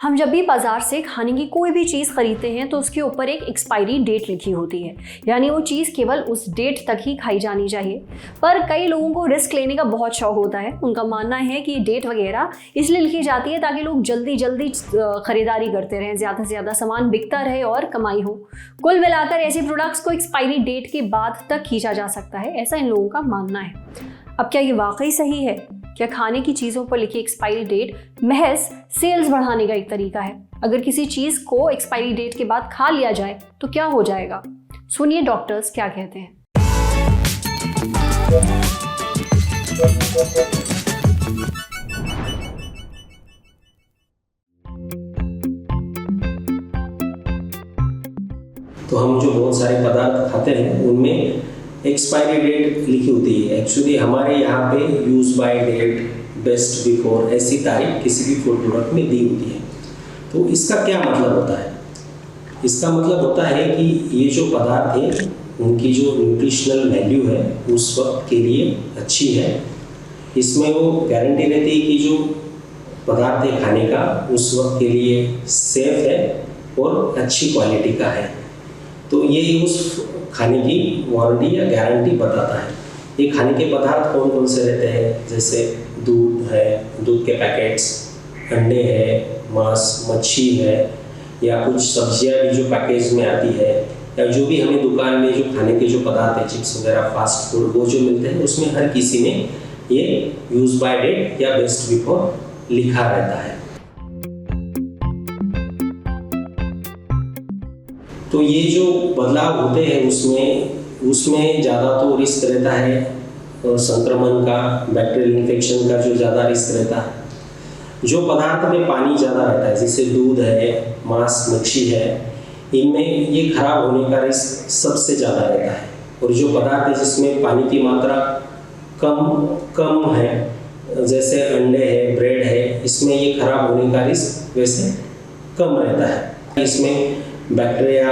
हम जब भी बाजार से खाने की कोई भी चीज़ खरीदते हैं तो उसके ऊपर एक एक्सपायरी डेट लिखी होती है, यानी वो चीज़ केवल उस डेट तक ही खाई जानी चाहिए। पर कई लोगों को रिस्क लेने का बहुत शौक होता है। उनका मानना है कि डेट वगैरह इसलिए लिखी जाती है ताकि लोग जल्दी जल्दी खरीदारी करते रहें, ज़्यादा से ज़्यादा सामान बिकता रहे और कमाई हो। कुल मिलाकर ऐसे प्रोडक्ट्स को एक्सपायरी डेट के बाद तक खींचा जा सकता है, ऐसा इन लोगों का मानना है। अब क्या ये वाकई सही है? क्या खाने की चीज़ों पर लिखी एक्सपायरी डेट महज सेल्स बढ़ाने का एक तरीका है? अगर किसी चीज़ को एक्सपायरी डेट के बाद खा लिया जाए तो क्या हो जाएगा? सुनिए डॉक्टर्स क्या कहते हैं। तो हम जो बहुत सारे पदार्थ खाते हैं उनमें एक्सपायरी डेट लिखी होती है। एक्चुअली हमारे यहाँ पे use by date, best before ऐसी तारीख किसी भी फूड प्रोडक्ट में दी होती है। तो इसका क्या मतलब होता है? इसका मतलब होता है कि ये जो पदार्थ है उनकी जो न्यूट्रिशनल वैल्यू है उस वक्त के लिए अच्छी है। इसमें वो गारंटी रहती है कि जो पदार्थ है खाने का उस वक्त के लिए सेफ है और अच्छी क्वालिटी का है। तो ये उस खाने की वारंटी या गारंटी बताता है। ये खाने के पदार्थ कौन कौन से रहते हैं, जैसे दूध है, दूध के पैकेट्स, अंडे है, मांस, मच्छी है, या कुछ सब्जियां भी जो पैकेज में आती है, या जो भी हमें दुकान में जो खाने के जो पदार्थ है, चिप्स वगैरह, फास्ट फूड, वो जो मिलते हैं उसमें हर किसी में ये यूज बाय डेट या बेस्ट बिफोर लिखा रहता है। तो ये जो बदलाव होते हैं उसमें ज़्यादा तो रिस्क रहता है संक्रमण का, बैक्टीरियल इन्फेक्शन का जो ज़्यादा रिस्क रहता है। जो पदार्थ में पानी ज़्यादा रहता है, जैसे दूध है, मांस, मच्छी है, इनमें ये खराब होने का रिस्क सबसे ज़्यादा रहता है। और जो पदार्थ है जिसमें पानी की मात्रा कम है, जैसे अंडे है, ब्रेड है, इसमें ये खराब होने का रिस्क वैसे कम रहता है। इसमें बैक्टीरिया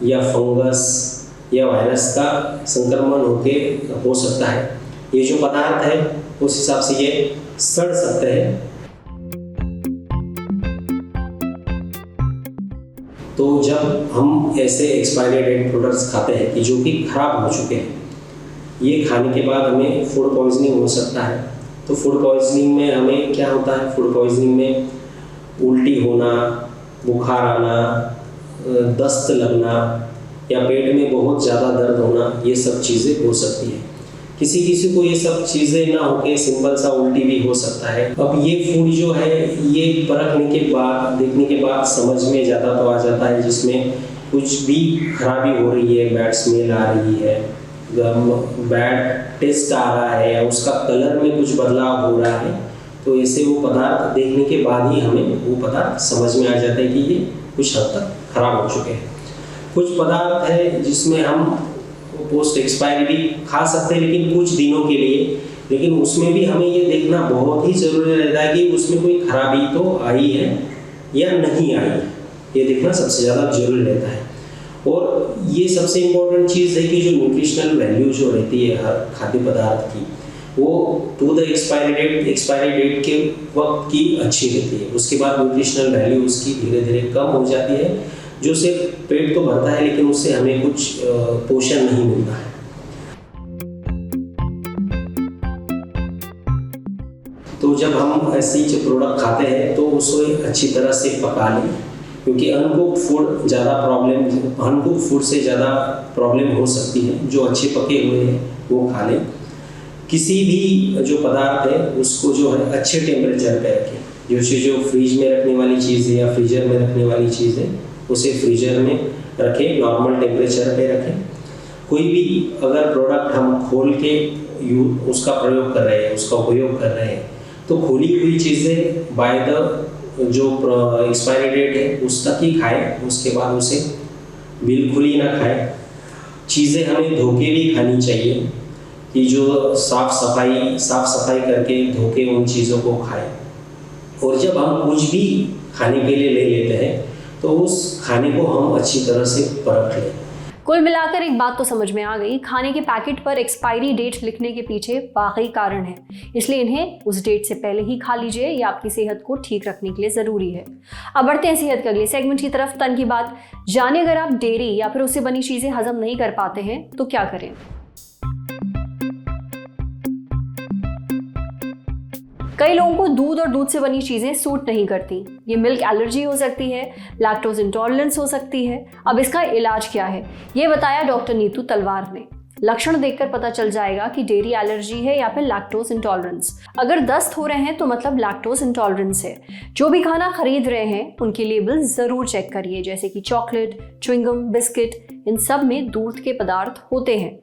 या फंगस या वायरस का संक्रमण हो सकता है। ये जो पदार्थ है उस हिसाब से ये सड़ सकते हैं। तो जब हम ऐसे एक्सपायरी डेट प्रोडक्ट्स खाते हैं कि जो कि खराब हो चुके हैं, ये खाने के बाद हमें फूड पॉइजनिंग हो सकता है। तो फूड पॉइजनिंग में हमें क्या होता है? फूड पॉइजनिंग में उल्टी होना, बुखार आना, दस्त लगना या पेट में बहुत ज़्यादा दर्द होना, ये सब चीज़ें हो सकती है। किसी को ये सब चीज़ें ना होके सिंपल सा उल्टी भी हो सकता है। अब ये फूड जो है ये परखने के बाद, देखने के बाद समझ में ज़्यादा तो आ जाता है, जिसमें कुछ भी खराबी हो रही है, बैड स्मेल आ रही है, बैड टेस्ट आ रहा है, या उसका कलर में कुछ बदलाव हो रहा है, तो ऐसे वो पदार्थ देखने के बाद ही हमें वो पदार्थ समझ में आ जाता है कि ये कुछ हद तक खराब हो चुके हैं। कुछ पदार्थ है जिसमें हम पोस्ट एक्सपायरी भी खा सकते हैं, लेकिन कुछ दिनों के लिए, लेकिन उसमें भी हमें ये देखना बहुत ही ज़रूरी रहता है कि उसमें कोई खराबी तो आई है या नहीं आई है। ये देखना सबसे ज़्यादा जरूरी रहता है। और ये सबसे इम्पोर्टेंट चीज़ है कि जो न्यूट्रिशनल वैल्यू जो रहती है हर खाद्य पदार्थ की, वो टू द एक्सपायरी डेट के वक्त की अच्छी रहती है। उसके बाद न्यूट्रिशनल वैल्यू उसकी धीरे धीरे कम हो जाती है, जो सिर्फ पेट तो भरता है लेकिन उससे हमें कुछ पोषण नहीं मिलता है। तो जब हम ऐसी जो प्रोडक्ट खाते हैं तो उसे अच्छी तरह से पका लें, क्योंकि अनकुक्ड फूड से ज़्यादा प्रॉब्लम हो सकती है। जो अच्छे पके हुए हैं वो खा लें। किसी भी जो पदार्थ है उसको जो है अच्छे टेम्परेचर पे रखें। जो फ्रिज में रखने वाली चीज़ है या फ्रीजर में रखने वाली चीज़ है उसे फ्रीजर में रखें, नॉर्मल टेम्परेचर पे रखें। कोई भी अगर प्रोडक्ट हम खोल के उसका प्रयोग कर रहे हैं, उसका उपयोग कर रहे हैं, तो खोली हुई चीज़ें बाय द जो एक्सपायरी डेट है उस तक ही खाएं। उसके बाद उसे बिल्कुल ही ना खाएं। चीज़ें हमें धो के भी खानी चाहिए, कि जो साफ सफाई करके धो के उन चीज़ों को खाएं। और जब हम कुछ भी खाने के लिए ले लेते हैं तो उस खाने को हम अच्छी तरह से परख लें। कुल मिलाकर एक बात तो समझ में आ गई, खाने के पैकेट पर एक्सपायरी डेट लिखने के पीछे वाकई कारण है, इसलिए इन्हें उस डेट से पहले ही खा लीजिए। ये आपकी सेहत को ठीक रखने के लिए ज़रूरी है। अब बढ़ते हैं सेहत के अगले सेगमेंट की तरफ, तन की बात। जानिए, अगर आप डेयरी या फिर उससे बनी चीज़ें हजम नहीं कर पाते हैं तो क्या करें। कई लोगों को दूध और दूध से बनी चीज़ें सूट नहीं करती। ये मिल्क एलर्जी हो सकती है, लैक्टोज इंटॉलरेंस हो सकती है। अब इसका इलाज क्या है, ये बताया डॉक्टर नीतू तलवार ने। लक्षण देखकर पता चल जाएगा कि डेयरी एलर्जी है या फिर लैक्टोज इंटॉलरेंस। अगर दस्त हो रहे हैं तो मतलब लैक्टोज इंटॉलरेंस है। जो भी खाना खरीद रहे हैं उनके लेबल ज़रूर चेक करिए, जैसे कि चॉकलेट, च्युइंगम, बिस्किट, इन सब में दूध के पदार्थ होते हैं।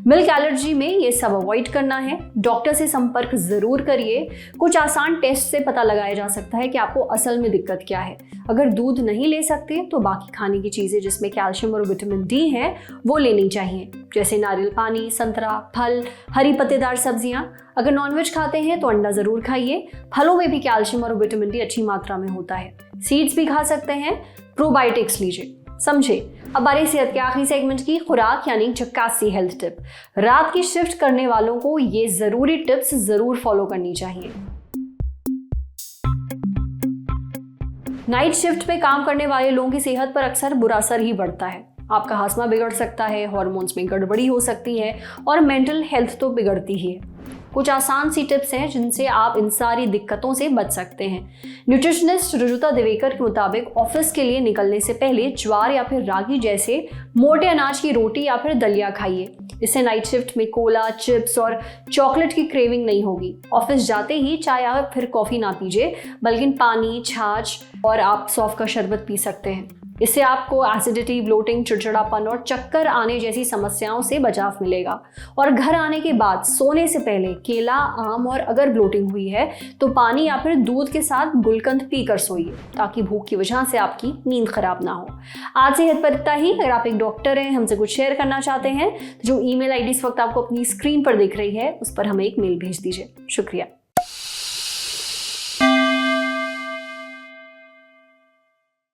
मिल्क एलर्जी में ये सब अवॉइड करना है। डॉक्टर से संपर्क ज़रूर करिए। कुछ आसान टेस्ट से पता लगाया जा सकता है कि आपको असल में दिक्कत क्या है। अगर दूध नहीं ले सकते तो बाकी खाने की चीज़ें जिसमें कैल्शियम और विटामिन डी है वो लेनी चाहिए, जैसे नारियल पानी, संतरा, फल, हरी पत्तेदार सब्जियां। अगर नॉनवेज खाते हैं तो अंडा ज़रूर खाइए। फलों में भी कैल्शियम और विटामिन डी अच्छी मात्रा में होता है। सीड्स भी खा सकते हैं। प्रोबायोटिक्स लीजिए। समझे। अब बारी सेहत के आखिरी सेगमेंट की, खुराक यानी झक्कासी हेल्थ टिप। रात की शिफ्ट करने वालों को ये ज़रूरी टिप्स ज़रूर फॉलो करनी चाहिए। नाइट शिफ्ट पे काम करने वाले लोगों की सेहत पर अक्सर बुरा असर ही पड़ता है। आपका हाजमा बिगड़ सकता है, हार्मोन्स में गड़बड़ी हो सकती है और मेंटल हेल्थ तो बिगड़ती ही है। कुछ आसान सी टिप्स हैं जिनसे आप इन सारी दिक्कतों से बच सकते हैं। न्यूट्रिशनिस्ट रुजुता दिवेकर के मुताबिक ऑफिस के लिए निकलने से पहले ज्वार या फिर रागी जैसे मोटे अनाज की रोटी या फिर दलिया खाइए। इससे नाइट शिफ्ट में कोला, चिप्स और चॉकलेट की क्रेविंग नहीं होगी। ऑफिस जाते ही चाय या फिर कॉफ़ी ना पीजिए, बल्कि पानी, छाछ और आप सौंफ का शरबत पी सकते हैं। इससे आपको एसिडिटी, ब्लोटिंग, चिड़चिड़ापन और चक्कर आने जैसी समस्याओं से बचाव मिलेगा। और घर आने के बाद सोने से पहले केला, आम और अगर ब्लोटिंग हुई है तो पानी या फिर दूध के साथ गुलकंद पीकर सोइए, ताकि भूख की वजह से आपकी नींद खराब ना हो। आज सेहत पर इतना ही। अगर आप एक डॉक्टर हैं, हमसे कुछ शेयर करना चाहते हैं तो जो ईमेल आईडी इस वक्त आपको अपनी स्क्रीन पर दिख रही है उस पर हमें एक मेल भेज दीजिए। शुक्रिया।